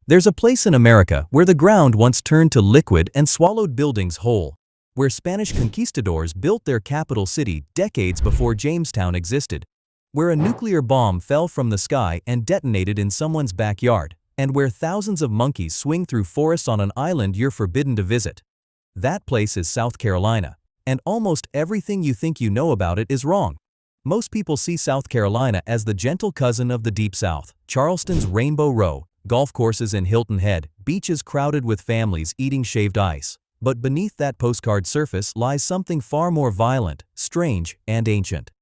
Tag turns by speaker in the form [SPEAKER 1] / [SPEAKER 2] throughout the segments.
[SPEAKER 1] There's a place in America where the ground once turned to liquid and swallowed buildings whole, where Spanish conquistadors built their capital city decades before Jamestown existed, where a nuclear bomb fell from the sky and detonated in someone's backyard, and where thousands of monkeys swing through forests on an island you're forbidden to visit. That place is South Carolina, and almost everything you think you know about it is wrong. Most people see South Carolina as the gentle cousin of the Deep South, Charleston's Rainbow Row, golf courses in Hilton Head, beaches crowded with families eating shaved ice. But beneath that postcard surface lies something far more violent, strange, and ancient.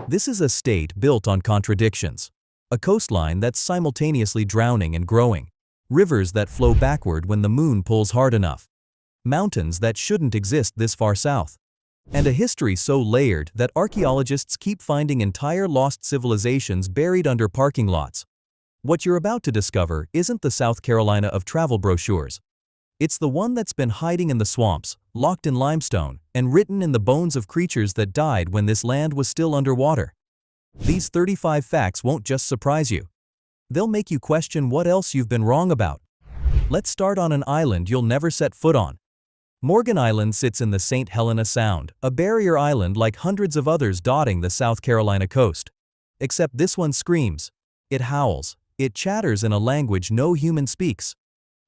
[SPEAKER 1] This is a state built on contradictions. A coastline that's simultaneously drowning and growing. Rivers that flow backward when the moon pulls hard enough. Mountains that shouldn't exist this far south. And a history so layered that archaeologists keep finding entire lost civilizations buried under parking lots. What you're about to discover isn't the South Carolina of travel brochures. It's the one that's been hiding in the swamps, locked in limestone, and written in the bones of creatures that died when this land was still underwater. These 35 facts won't just surprise you. They'll make you question what else you've been wrong about. Let's start on an island you'll never set foot on. Morgan Island sits in the St. Helena Sound, a barrier island like hundreds of others dotting the South Carolina coast. Except this one screams. It howls. It chatters in a language no human speaks.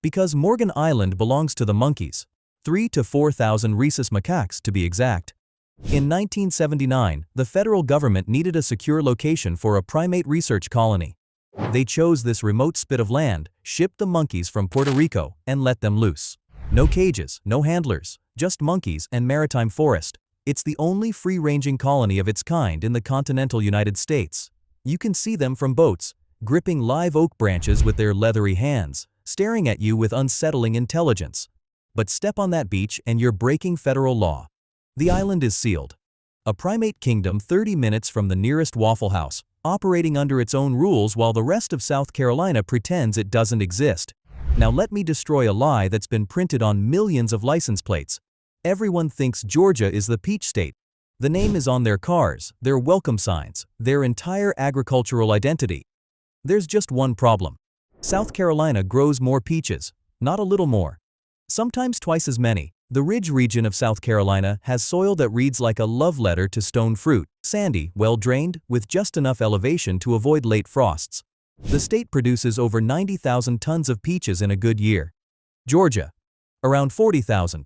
[SPEAKER 1] Because Morgan Island belongs to the monkeys. 3,000 to 4,000 rhesus macaques to be exact. In 1979, the federal government needed a secure location for a primate research colony. They chose this remote spit of land, shipped the monkeys from Puerto Rico, and let them loose. No cages, no handlers, just monkeys and maritime forest. It's the only free-ranging colony of its kind in the continental United States. You can see them from boats, gripping live oak branches with their leathery hands, staring at you with unsettling intelligence. But step on that beach and you're breaking federal law. The island is sealed. A primate kingdom 30 minutes from the nearest Waffle House, operating under its own rules while the rest of South Carolina pretends it doesn't exist. Now let me destroy a lie that's been printed on millions of license plates. Everyone thinks Georgia is the peach state. The name is on their cars, their welcome signs, their entire agricultural identity. There's just one problem. South Carolina grows more peaches, not a little more. Sometimes twice as many. The ridge region of South Carolina has soil that reads like a love letter to stone fruit, sandy, well-drained, with just enough elevation to avoid late frosts. The state produces over 90,000 tons of peaches in a good year. Georgia, around 40,000.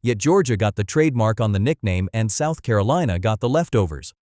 [SPEAKER 1] Yet Georgia got the trademark on the nickname and South Carolina got the leftovers.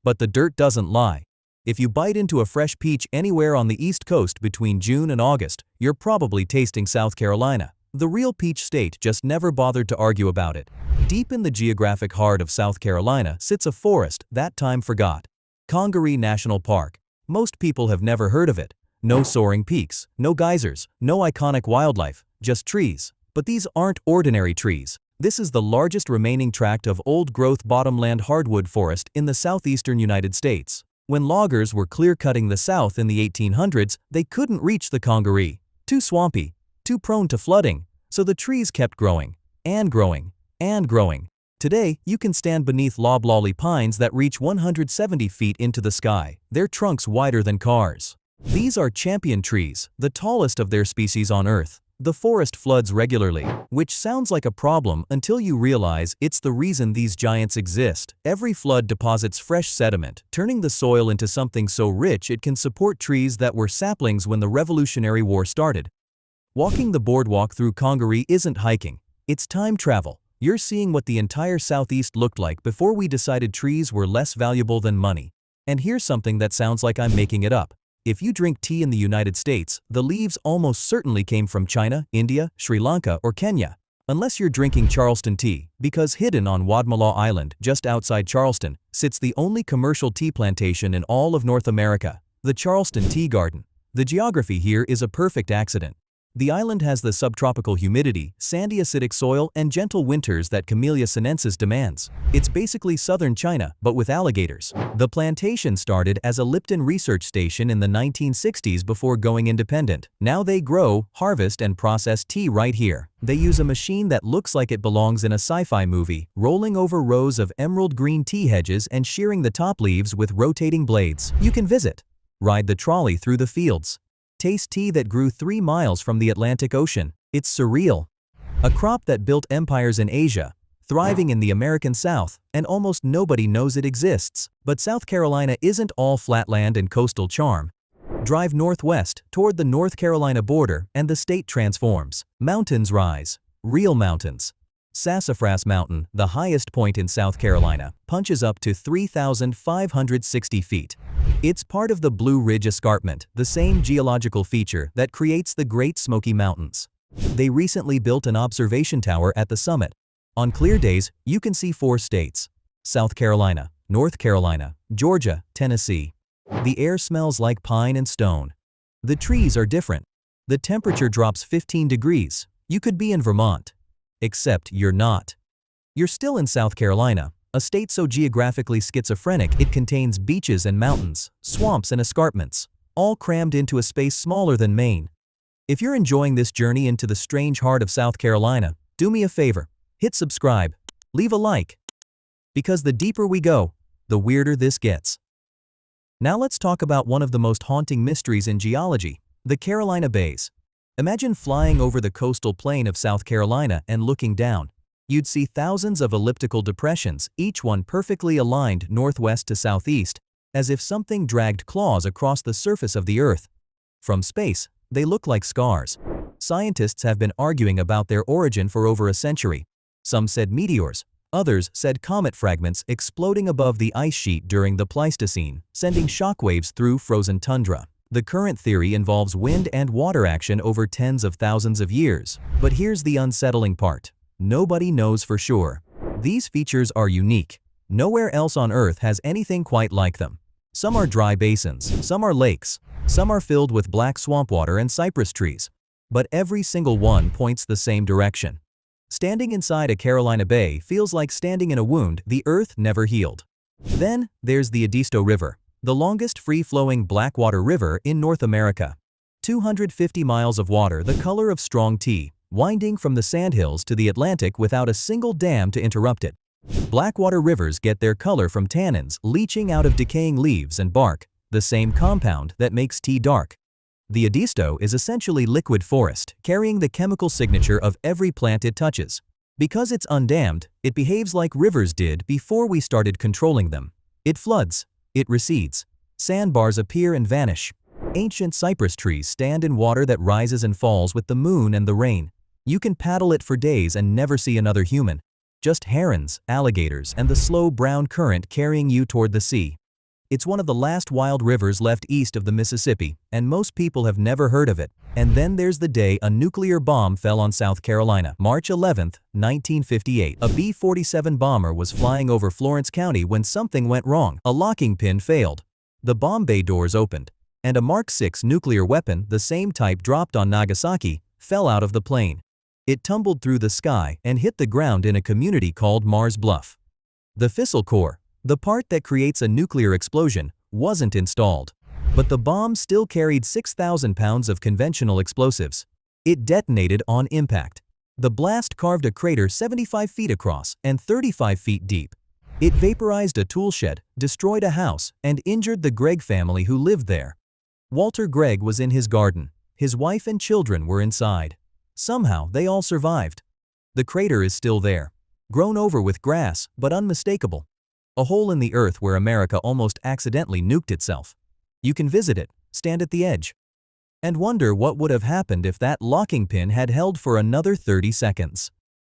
[SPEAKER 1] But the dirt doesn't lie. If you bite into a fresh peach anywhere on the East Coast between June and August, you're probably tasting South Carolina. The real peach state just never bothered to argue about it. Deep in the geographic heart of South Carolina sits a forest that time forgot. Congaree National Park. Most people have never heard of it. No soaring peaks, no geysers, no iconic wildlife, just trees. But these aren't ordinary trees. This is the largest remaining tract of old-growth bottomland hardwood forest in the southeastern United States. When loggers were clear-cutting the South in the 1800s, they couldn't reach the Congaree. Too swampy, too prone to flooding, so the trees kept growing, and growing, and growing. Today, you can stand beneath loblolly pines that reach 170 feet into the sky, their trunks wider than cars. These are champion trees, the tallest of their species on Earth. The forest floods regularly, which sounds like a problem until you realize it's the reason these giants exist. Every flood deposits fresh sediment, turning the soil into something so rich it can support trees that were saplings when the Revolutionary War started. Walking the boardwalk through Congaree isn't hiking, it's time travel. You're seeing what the entire Southeast looked like before we decided trees were less valuable than money. And here's something that sounds like I'm making it up. If you drink tea in the United States, the leaves almost certainly came from China, India, Sri Lanka, or Kenya. Unless you're drinking Charleston tea, because hidden on Wadmalaw Island, just outside Charleston, sits the only commercial tea plantation in all of North America, the Charleston Tea Garden. The geography here is a perfect accident. The island has the subtropical humidity, sandy acidic soil, and gentle winters that Camellia sinensis demands. It's basically southern China, but with alligators. The plantation started as a Lipton research station in the 1960s before going independent. Now they grow, harvest, and process tea right here. They use a machine that looks like it belongs in a sci-fi movie, rolling over rows of emerald green tea hedges and shearing the top leaves with rotating blades. You can visit. Ride the trolley through the fields. Taste tea that grew 3 miles from the Atlantic Ocean. It's surreal. A crop that built empires in Asia, thriving in the American South, and almost nobody knows it exists. But South Carolina isn't all flatland and coastal charm. Drive northwest toward the North Carolina border and the state transforms. Mountains rise. Real mountains. Sassafras Mountain, the highest point in South Carolina, punches up to 3,560 feet. It's part of the Blue Ridge Escarpment, the same geological feature that creates the Great Smoky Mountains. They recently built an observation tower at the summit. On clear days, you can see 4 states: South Carolina, North Carolina, Georgia, Tennessee. The air smells like pine and stone. The trees are different. The temperature drops 15 degrees. You could be in Vermont. Except you're not. You're still in South Carolina, a state so geographically schizophrenic it contains beaches and mountains, swamps and escarpments, all crammed into a space smaller than Maine. If you're enjoying this journey into the strange heart of South Carolina, do me a favor, hit subscribe, leave a like. Because the deeper we go, the weirder this gets. Now let's talk about one of the most haunting mysteries in geology, the Carolina Bays. Imagine flying over the coastal plain of South Carolina and looking down. You'd see thousands of elliptical depressions, each one perfectly aligned northwest to southeast, as if something dragged claws across the surface of the Earth. From space, they look like scars. Scientists have been arguing about their origin for over a century. Some said meteors, others said comet fragments exploding above the ice sheet during the Pleistocene, sending shockwaves through frozen tundra. The current theory involves wind and water action over tens of thousands of years. But here's the unsettling part. Nobody knows for sure. These features are unique. Nowhere else on Earth has anything quite like them. Some are dry basins, some are lakes, some are filled with black swamp water and cypress trees. But every single one points the same direction. Standing inside a Carolina Bay feels like standing in a wound the Earth never healed. Then there's the Edisto River, the longest free-flowing blackwater river in North America. 250 miles of water the color of strong tea, winding from the sandhills to the Atlantic without a single dam to interrupt it. Blackwater rivers get their color from tannins leaching out of decaying leaves and bark, the same compound that makes tea dark. The Edisto is essentially liquid forest, carrying the chemical signature of every plant it touches. Because it's undammed, it behaves like rivers did before we started controlling them. It floods. It recedes. Sandbars appear and vanish. Ancient cypress trees stand in water that rises and falls with the moon and the rain. You can paddle it for days and never see another human. Just herons, alligators, and the slow brown current carrying you toward the sea. It's one of the last wild rivers left east of the Mississippi, and most people have never heard of it. And then there's the day a nuclear bomb fell on South Carolina. March 11, 1958. A B-47 bomber was flying over Florence County when something went wrong. A locking pin failed. The bomb bay doors opened, and a Mark 6 nuclear weapon, the same type dropped on Nagasaki, fell out of the plane. It tumbled through the sky and hit the ground in a community called Mars Bluff. The fissile core, the part that creates a nuclear explosion, wasn't installed. But the bomb still carried 6,000 pounds of conventional explosives. It detonated on impact. The blast carved a crater 75 feet across and 35 feet deep. It vaporized a tool shed, destroyed a house, and injured the Gregg family who lived there. Walter Gregg was in his garden. His wife and children were inside. Somehow, they all survived. The crater is still there, grown over with grass, but unmistakable. A hole in the earth where America almost accidentally nuked itself. You can visit it, stand at the edge, and wonder what would have happened if that locking pin had held for another 30 seconds.